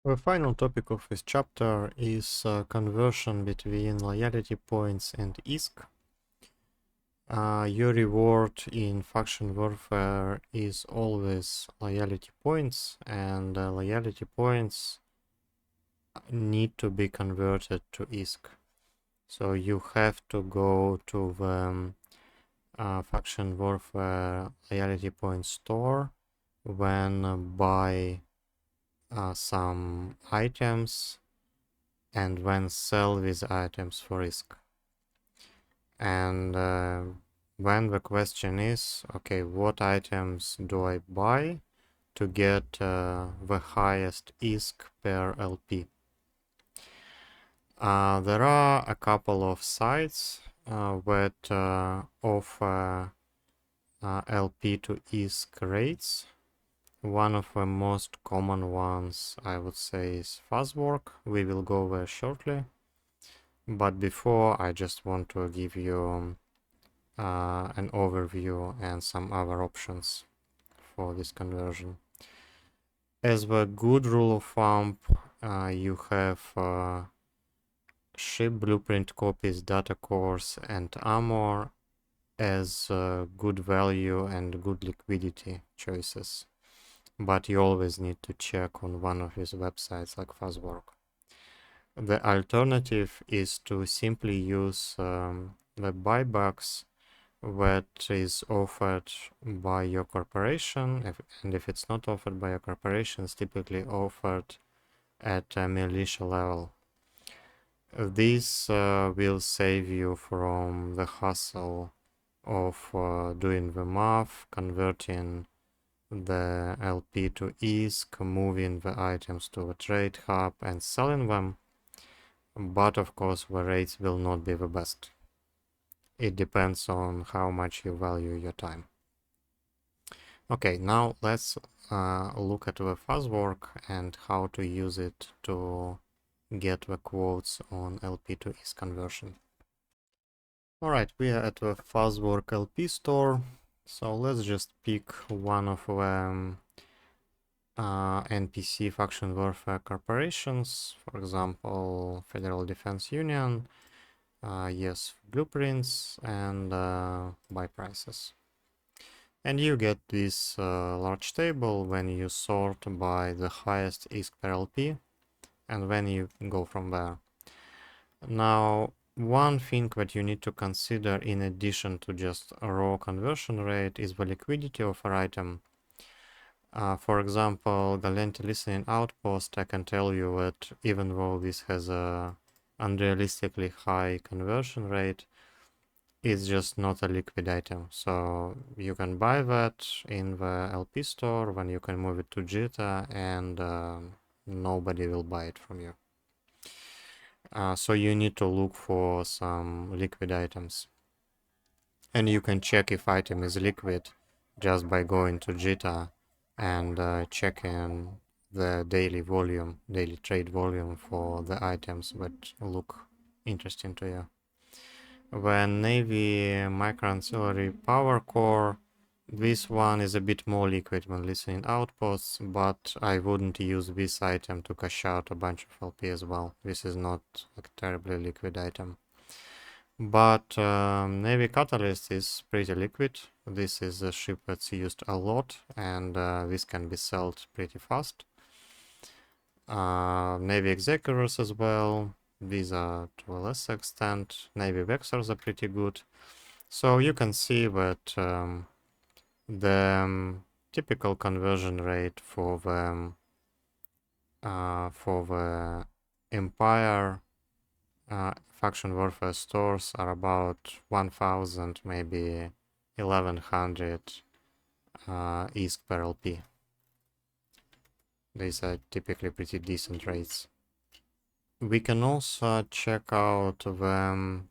The final topic of this chapter is conversion between loyalty points and ISK. Your reward in faction warfare is always loyalty points, and loyalty points need to be converted to ISK. So you have to go to the faction warfare loyalty point store when buy some items and when sell these items for ISK. And when the question is, okay, what items do I buy to get the highest ISK per LP? There are a couple of sites that offer LP to ISK rates. One of the most common ones, I would say, is Fuzzwork. We will go there shortly. But before, I just want to give you an overview and some other options for this conversion. As the good rule of thumb, you have ship blueprint copies, data cores, and armor as good value and good liquidity choices. But you always need to check on one of these websites like Fuzzwork. The alternative is to simply use the buybacks that is offered by your corporation, and if it's not offered by your corporation, it's typically offered at a militia level. This will save you from the hassle of doing the math, converting the LP to ISK, moving the items to the trade hub and selling them, but of course the rates will not be the best. It depends on how much you value your time. Okay, now let's look at the Fuzzwork and how to use it to get the quotes on LP to ISK conversion. Alright, we are at the Fuzzwork LP store. So let's just pick one of the NPC faction warfare corporations, for example, Federal Defense Union, yes, blueprints, and buy prices. And you get this large table when you sort by the highest ISK per LP, and then you go from there. Now, one thing that you need to consider in addition to just a raw conversion rate is the liquidity of an item. For example, the Lenti Listening Outpost, I can tell you that even though this has a unrealistically high conversion rate, it's just not a liquid item. So you can buy that in the LP store, when you can move it to JITA, and nobody will buy it from you. So you need to look for some liquid items. And you can check if item is liquid just by going to JITA and checking the daily trade volume for the items that look interesting to you. The Navy Micro Ancillary Power Core, this one is a bit more liquid when listening outposts, but I wouldn't use this item to cash out a bunch of LP as well. This is not a terribly liquid item. But Navy Catalyst is pretty liquid. This is a ship that's used a lot, and this can be sold pretty fast. Navy Executors as well. These are to a less extent. Navy Vexors are pretty good. So you can see that the typical conversion rate for the Empire faction warfare stores are about 1000, maybe 1100 ISK per LP. These are typically pretty decent rates. We can also check out the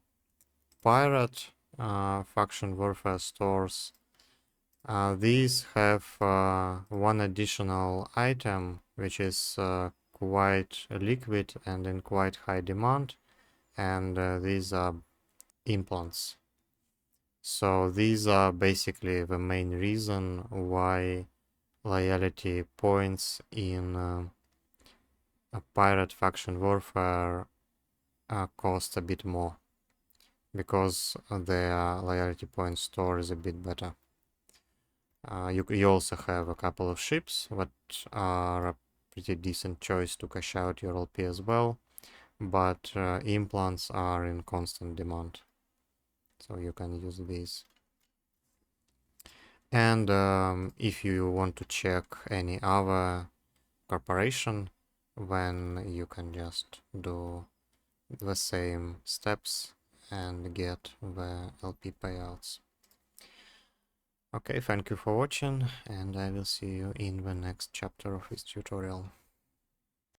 pirate faction warfare stores. These have one additional item which is quite liquid and in quite high demand, and these are implants. So these are basically the main reason why loyalty points in a pirate faction warfare costs a bit more because their loyalty point store is a bit better. You also have a couple of ships that are a pretty decent choice to cash out your LP as well, but implants are in constant demand, so you can use these. And if you want to check any other corporation, then you can just do the same steps and get the LP payouts. Okay, thank you for watching, and I will see you in the next chapter of this tutorial.